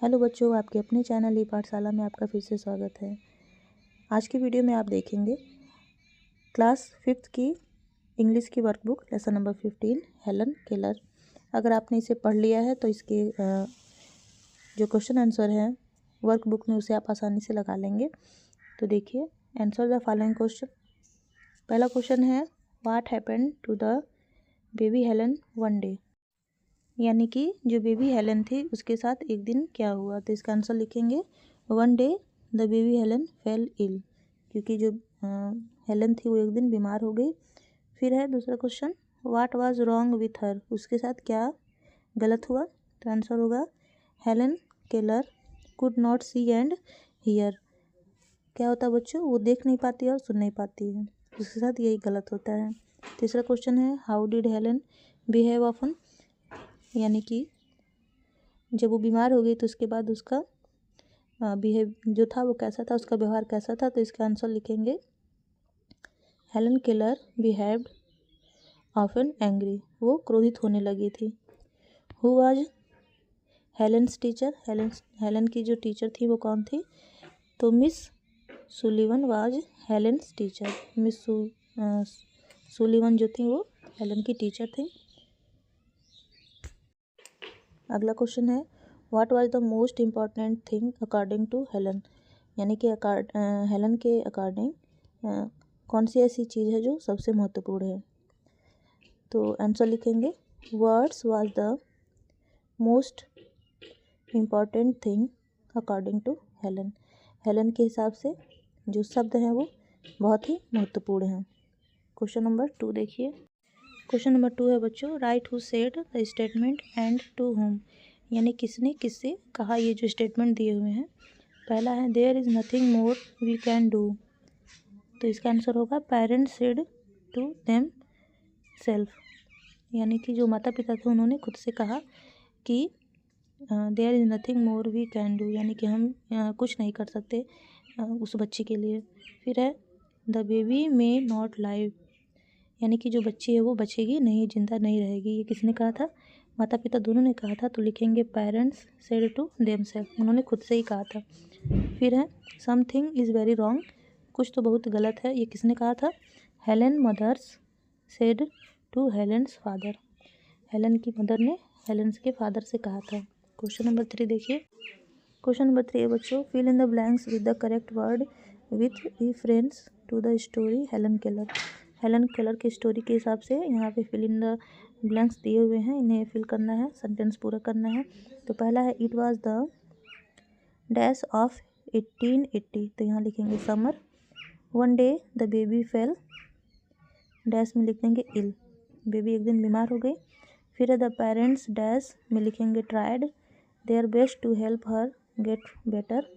Hello बच्चों, आपके अपने चैनल ई पाठशाला में आपका फिर से स्वागत है। आज की वीडियो में आप देखेंगे क्लास 5th की इंग्लिश की workbook lesson number 15 Helen Keller. अगर आपने इसे पढ़ लिया है तो इसके जो क्वेश्चन आंसर है वर्कबुक में उसे आप आसानी से लगा लेंगे। तो देखिए, आंसर द फॉलोइंग क्वेश्चन। पहला क्वेश्चन है, what happened to the baby Helen one day. यानी कि जो बेबी हेलन थी उसके साथ एक दिन क्या हुआ। तो इसका आंसर लिखेंगे, one day the baby Helen fell ill, क्योंकि जो हेलन थी वो एक दिन बीमार हो गई। फिर है दूसरा question, what was wrong with her, उसके साथ क्या गलत हुआ। तो आंसर होगा, Helen Keller could not see and hear. क्या होता है बच्चों, वो देख नहीं पाती है और सुन नहीं पाती है, उसके साथ यही गलत होता है। तीसरा क्वेश्चन है, how did Helen behave often, यानी कि जब वो बीमार हो गई तो उसके बाद उसका बिहेव जो था वो कैसा था, उसका व्यवहार कैसा था। तो इसका आंसर लिखेंगे, Helen Keller behaved often angry, वो क्रोधित होने लगी थी। Who was Helen's teacher, Helen की जो टीचर थी वो कौन थी। तो Miss Sullivan was Helen's teacher, Miss Sullivan जो थी वो हेलन की टीचर थी। अगला क्वेश्चन है, what was the most important thing according to Helen, यानी कि हेलन के अकॉर्डिंग कौन सी ऐसी चीज़ है जो सबसे महत्वपूर्ण है। तो आंसर लिखेंगे, words was the most important thing according to Helen, Helen के हिसाब से जो शब्द हैं वो बहुत ही महत्वपूर्ण हैं। क्वेश्चन नंबर 2 देखिए। क्वेश्चन नंबर 2 है बच्चों, write who said the statement and to whom, यानी किसने किससे कहा ये जो स्टेटमेंट दिए हुए हैं। पहला है, there is nothing more we can do. तो इसका आंसर होगा, parents said to themself, यानी कि जो माता पिता थे उन्होंने खुद से कहा कि there is nothing more we can do, यानी कि हम कुछ नहीं कर सकते उस बच्चे के लिए। फिर है, the baby may not live, यानी कि जो बच्ची है वो बचेगी नहीं, जिंदा नहीं रहेगी। ये किसने कहा था, माता पिता दोनों ने कहा था। तो लिखेंगे, पेरेंट्स सेड टू देमसेल्फ, उन्होंने खुद से ही कहा था। फिर है, समथिंग इज़ वेरी रॉन्ग, कुछ तो बहुत गलत है, ये किसने कहा था, Helen mothers said to Helen's father, Helen की मदर ने हेलेन्स के फादर से कहा था। क्वेश्चन नंबर 3 देखिए। क्वेश्चन नंबर 3 है बच्चों, fill in the blanks with the correct word with reference to the story Helen Keller, Helen Keller की स्टोरी के हिसाब से यहाँ पे फिल इन द ब्लैंक्स दिए हुए हैं, इन्हें फिल करना है, सेंटेंस पूरा करना है। तो पहला है, it was the dash of 1880, तो यहाँ लिखेंगे summer. One day the baby fail, dash में लिख देंगे इल, बेबी एक दिन बीमार हो गई। फिर है, द पेरेंट्स डैश में लिखेंगे tried their best to help her get better.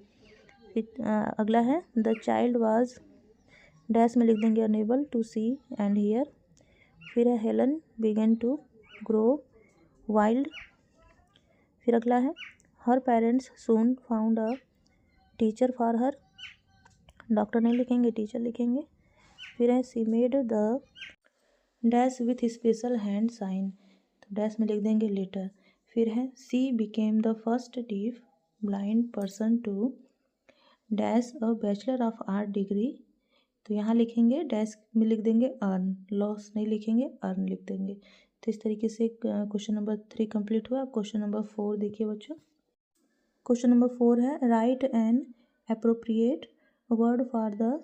अगला है, द चाइल्ड वाज डैश में लिख देंगे unable to see and hear. फिर है, Helen began to grow wild. फिर अगला है, her parents soon found a teacher for her, doctor नहीं लिखेंगे, टीचर लिखेंगे। फिर है, she made the dash with special hand sign, तो डैश में लिख देंगे लेटर। फिर है, she became the first deaf blind person to dash a bachelor of art degree, तो यहाँ लिखेंगे डैश में लिख देंगे अर्न, लॉस नहीं लिखेंगे, अर्न लिख देंगे। तो इस तरीके से क्वेश्चन नंबर 3 कंप्लीट हुआ। क्वेश्चन नंबर 4 देखिए बच्चों। क्वेश्चन नंबर 4 है, write an appropriate word for the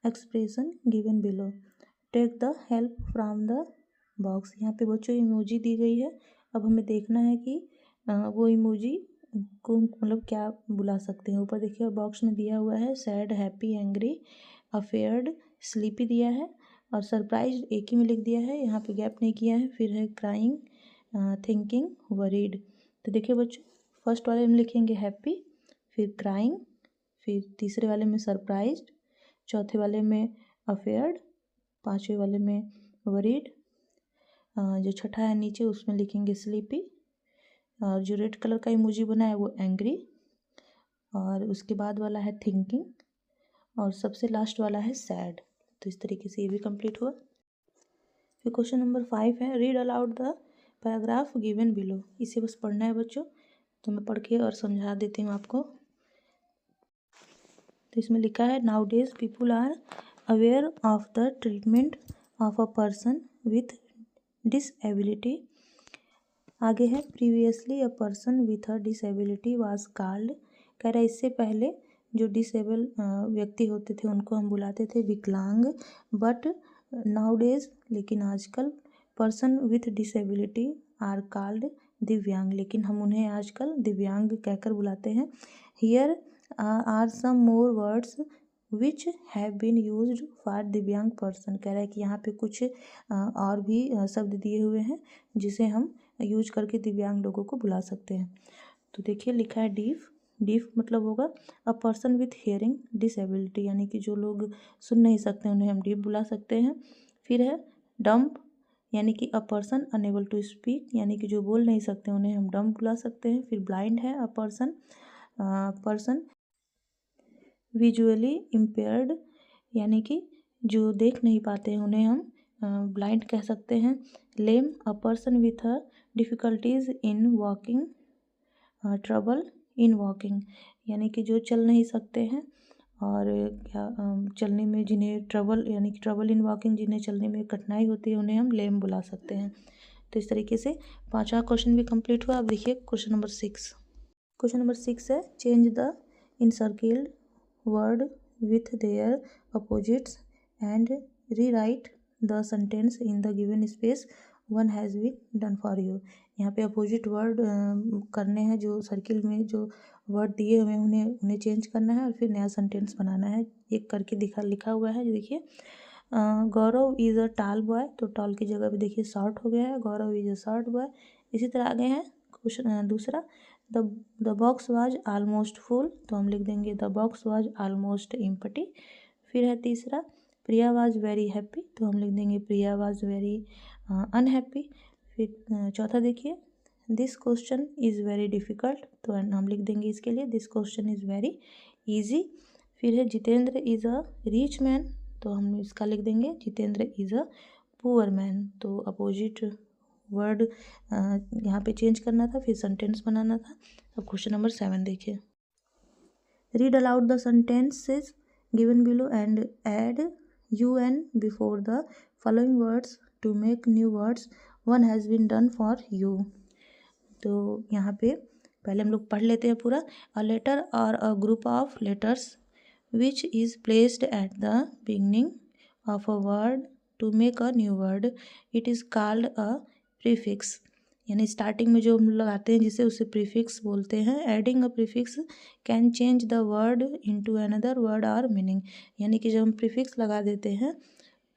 expression given below, take the help from the box. यहाँ पे बच्चों इमोजी दी गई है, अब हमें देखना है कि वो इमोजी को मतलब क्या बुला सकते हैं। ऊपर देखिए बॉक्स में दिया हुआ है, sad, happy, angry, afraid, sleepy दिया है, और सरप्राइज एक ही में लिख दिया है, यहाँ पे गैप नहीं किया है। फिर है, क्राइंग, थिंकिंग, वरीड। तो देखिए बच्चों, फर्स्ट वाले में लिखेंगे हैप्पी, फिर क्राइंग, फिर तीसरे वाले में सरप्राइज्ड, चौथे वाले में अफेयर्ड, पाँचवें वाले में वरीड, जो छठा है नीचे उसमें लिखेंगे स्लीपी, और जो रेड कलर का इमोजी बना है वो एंग्री, और उसके बाद वाला है थिंकिंग, और सबसे लास्ट वाला है सैड। तो इस तरीके से ये भी कंप्लीट हुआ। फिर क्वेश्चन नंबर 5 है, read aloud the paragraph given below, इसे बस पढ़ना है बच्चों। तो मैं पढ़ के और समझा देती हूँ आपको। तो इसमें लिखा है nowadays people are aware of the treatment of a person with disability. आगे है previously a person with a disability was called. कह रहा है इससे पहले जो डिसेबल व्यक्ति होते थे उनको हम बुलाते थे विकलांग, बट नाउ डेज लेकिन आजकल person with disability are called divyang, लेकिन हम उन्हें आजकल दिव्यांग कहकर बुलाते हैं। Here are some more words which have been used for divyang person. कह रहा है कि यहाँ पे कुछ और भी शब्द दिए हुए हैं जिसे हम यूज करके दिव्यांग लोगों को बुला सकते हैं। तो देखिए लिखा है डीफ। डीफ मतलब होगा अ पर्सन विथ हियरिंग डिसेबिलिटी, यानी कि जो लोग सुन नहीं सकते उन्हें हम डीफ बुला सकते हैं। फिर है डम्प, यानी कि a person unable to speak, यानी कि जो बोल नहीं सकते उन्हें हम डम्प बुला सकते हैं। फिर ब्लाइंड है अ पर्सन विजुअली इम्पेयर्ड, यानी कि जो देख नहीं पाते हैं उन्हें हम ब्लाइंड कह सकते हैं। Lame a person with a difficulties in walking, trouble in walking, यानी कि जो चल नहीं सकते हैं और क्या चलने में जिन्हें ट्रबल, यानी कि ट्रबल इन वॉकिंग, जिन्हें चलने में कठिनाई होती है उन्हें हम लेम बुला सकते हैं। तो इस तरीके से 5वां क्वेश्चन भी कंप्लीट हुआ। अब देखिए क्वेश्चन नंबर 6। क्वेश्चन नंबर 6 है change the encircled word with their opposites and rewrite the sentence in the given space one has been done for you. यहाँ पे अपोजिट वर्ड करने हैं, जो सर्किल में जो वर्ड दिए हुए हैं उन्हें चेंज करना है और फिर नया सेंटेंस बनाना है। एक करके लिखा हुआ है, देखिए गौरव इज़ अ टॉल बॉय, तो टॉल की जगह पे देखिए शॉर्ट हो गया है, गौरव इज़ अ शॉर्ट बॉय। इसी तरह आगे है क्वेश्चन दूसरा, the box was almost full, तो हम लिख देंगे the box was almost empty. फिर है तीसरा प्रिया वाज वेरी हैप्पी, तो हम लिख देंगे प्रिया वाज वेरी अनहैप्पी। फिर चौथा देखिए this question is very difficult, तो हम लिख देंगे इसके लिए this question is very easy. फिर है Jitendra is a rich man, तो हम इसका लिख देंगे Jitendra is a poor man. तो अपोजिट वर्ड यहाँ पे चेंज करना था, फिर सेंटेंस बनाना था। अब क्वेश्चन नंबर 7 देखिए, read aloud the sentences given below and add UN before the following words to make new words one has been done for you. तो यहाँ पे पहले हम लोग पढ़ लेते हैं पूरा। अ लेटर और a group of letters which is placed at the beginning of a word to make a new word it is called a prefix, यानी स्टार्टिंग में जो हम लगाते हैं जिसे उसे प्रीफिक्स बोलते हैं। Adding a prefix can change the word into another word और मीनिंग, यानी कि जब हम प्रीफिक्स लगा देते हैं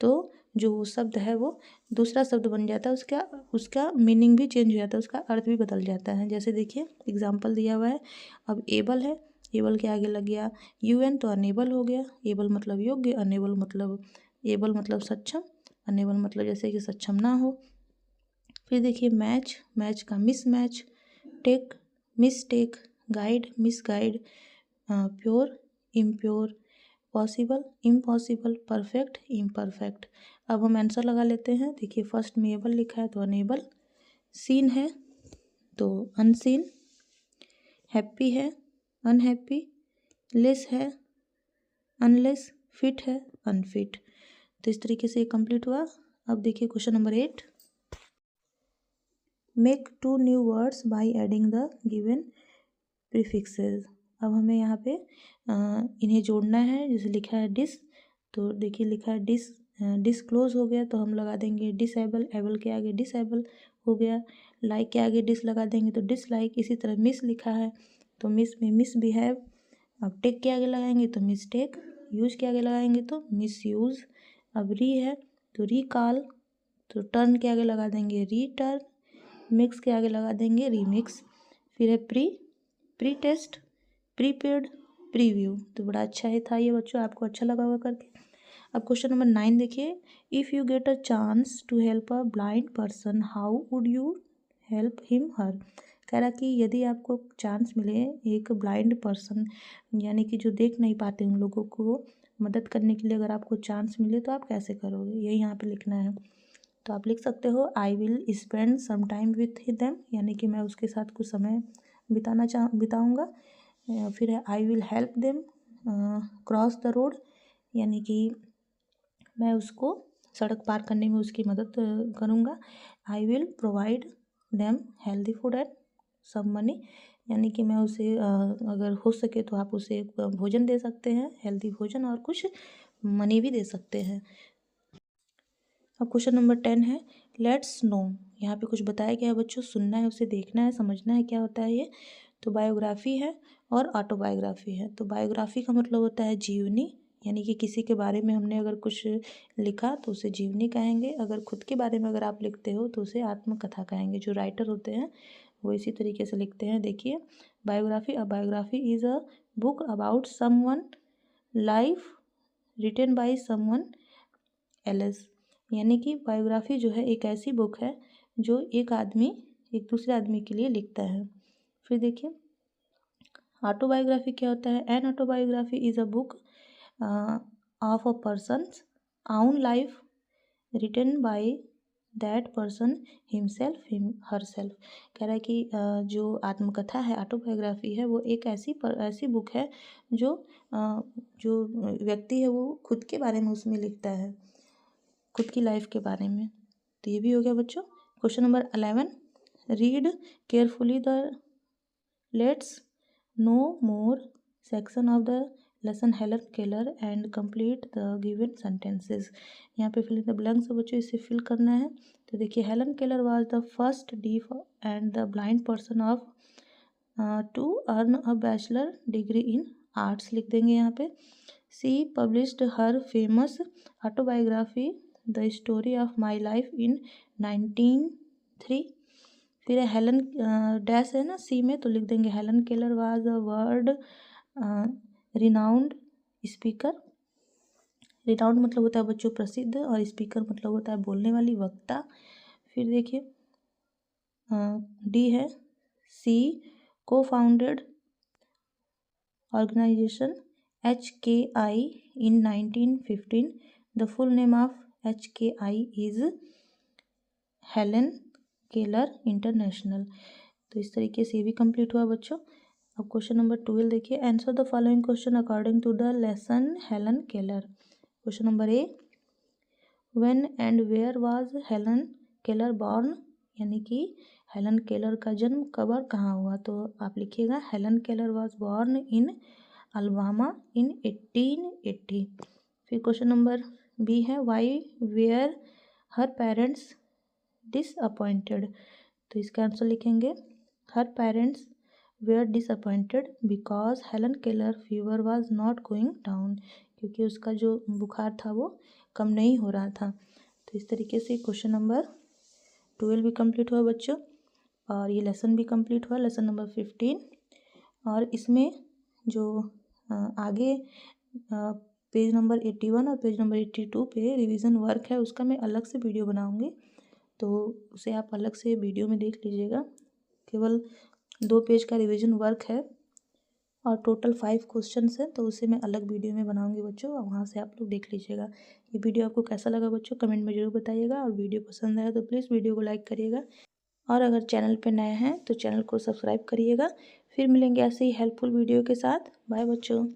तो जो शब्द है वो दूसरा शब्द बन जाता है, उसका मीनिंग भी चेंज हो जाता है, उसका अर्थ भी बदल जाता है। जैसे देखिए एग्जाम्पल दिया हुआ है, अब एबल है, एबल के आगे लग गया UN, तो अनेबल हो गया। एबल मतलब योग्य, एबल मतलब सक्षम, अनेबल मतलब जैसे कि सक्षम ना हो। फिर देखिए मैच, मैच का mismatch, take mistake, guide misguide, pure impure, possible impossible, perfect imperfect. अब हम आंसर लगा लेते हैं। देखिए फर्स्ट में एबल लिखा है तो अनेबल, सीन है तो अनसीन, हैप्पी है अनहैप्पी, लेस है अनलेस, फिट है अनफिट। तो इस तरीके से ये कंप्लीट हुआ। अब देखिए question number 8, make 2 new words by adding the given prefixes. अब हमें यहाँ पे इन्हें जोड़ना है। जैसे लिखा है डिस, तो देखिए लिखा है डिसक्लोज हो गया, तो हम लगा देंगे डिसेबल, एबल के आगे डिसेबल हो गया। लाइक के आगे डिस लगा देंगे तो डिसलाइक। इसी तरह मिस लिखा है तो मिस में मिसबिहेव। अब टेक के आगे लगाएंगे तो मिसटेक, यूज के आगे लगाएंगे तो मिसयूज। अब री है तो रिकॉल, तो टर्न के आगे लगा देंगे रीटर्न, मिक्स के आगे लगा देंगे रीमिक्स। फिर है प्री टेस्ट, प्रीपेड, प्रीव्यू। तो बड़ा अच्छा ही था ये बच्चों, आपको अच्छा लगा होगा करके। अब क्वेश्चन नंबर 9 देखिए, if you get a chance to help a blind person how would you help him her. कह रहा कि यदि आपको चांस मिले एक ब्लाइंड पर्सन, यानी कि जो देख नहीं पाते उन लोगों को मदद करने के लिए अगर आपको चांस मिले तो आप कैसे करोगे, यही यहाँ पे लिखना है। तो आप लिख सकते हो I will spend some time with them, यानी कि मैं उसके साथ कुछ समय बिताऊँगा। फिर है I will help them cross the road, यानी कि मैं उसको सड़क पार करने में उसकी मदद करूँगा। I will provide them healthy food and some money, यानी कि मैं उसे अगर हो सके तो आप उसे भोजन दे सकते हैं, हेल्दी भोजन, और कुछ मनी भी दे सकते हैं। अब क्वेश्चन नंबर 10 है लेट्स नो। यहाँ पे कुछ बताया गया है बच्चों, सुनना है, उसे देखना है, समझना है क्या होता है ये। तो बायोग्राफी है और ऑटोबायोग्राफी है। तो बायोग्राफी का मतलब होता है जीवनी, यानी कि किसी के बारे में हमने अगर कुछ लिखा तो उसे जीवनी कहेंगे। अगर खुद के बारे में अगर आप लिखते हो तो उसे आत्मकथा कहेंगे। जो राइटर होते हैं वो इसी तरीके से लिखते हैं। देखिए biography, a biography is a book about someone life written by someone else, यानी कि बायोग्राफी जो है एक ऐसी बुक है जो एक आदमी एक दूसरे आदमी के लिए लिखता है। फिर देखिए ऑटोबायोग्राफी क्या होता है। An autobiography is a book of a person's own life written by that person himself herself. कह रहा है कि जो आत्मकथा है, ऑटोबायोग्राफी है, वो एक ऐसी बुक है जो जो व्यक्ति है वो खुद के बारे में उसमें लिखता है, खुद की लाइफ के बारे में। तो ये भी हो गया बच्चों। Question number 11 read carefully the let's no more section of the lesson Helen Keller and complete the given sentences. यहाँ पे फिल इन द ब्लैंक्स है बच्चों, इसे फिल करना है। तो देखिए Helen Keller was the first deaf and the blind person of to earn a bachelor degree in arts लिख देंगे यहाँ पे। She published her famous autobiography the story of my life in 1903। फिर हेलन डैश है ना सी में, तो लिख देंगे Helen Keller was a world renowned speaker. Renowned मतलब होता है बच्चों प्रसिद्ध, और स्पीकर मतलब होता है बोलने वाली, वक्ता। फिर देखिए डी है सी को founded organisation HKI in 1915. The full name of HKI is Helen Keller International. तो इस तरीके से ये भी कंप्लीट हुआ बच्चों। अब क्वेश्चन नंबर 12 देखिए answer the following question according to the lesson Helen Keller. Question number A when and where was Helen Keller born, यानी कि हेलन केलर का जन्म कब और कहाँ हुआ। तो आप लिखिएगा Helen Keller was born in Alabama in 1880। फिर क्वेश्चन नंबर बी है why were her parents disappointed. तो इसका आंसर लिखेंगे her parents were disappointed because Helen Keller fever was not going down, क्योंकि उसका जो बुखार था वो कम नहीं हो रहा था। तो इस तरीके से क्वेश्चन नंबर 12 भी कंप्लीट हुआ बच्चों, और ये लेसन भी कंप्लीट हुआ, लेसन नंबर 15। और इसमें जो आगे पेज नंबर 81 और पेज नंबर 82 पे रिवीजन वर्क है, उसका मैं अलग से वीडियो बनाऊंगी, तो उसे आप अलग से वीडियो में देख लीजिएगा। केवल 2 पेज का रिवीजन वर्क है और टोटल 5 क्वेश्चंस है, तो उसे मैं अलग वीडियो में बनाऊंगी बच्चों, और वहाँ से आप लोग देख लीजिएगा। ये वीडियो आपको कैसा लगा बच्चों कमेंट में जरूर बताइएगा, और वीडियो पसंद आया तो प्लीज़ वीडियो को लाइक करिएगा, और अगर चैनल पे नए हैं तो चैनल को सब्सक्राइब करिएगा। फिर मिलेंगे ऐसे ही हेल्पफुल वीडियो के साथ। बाय बच्चों।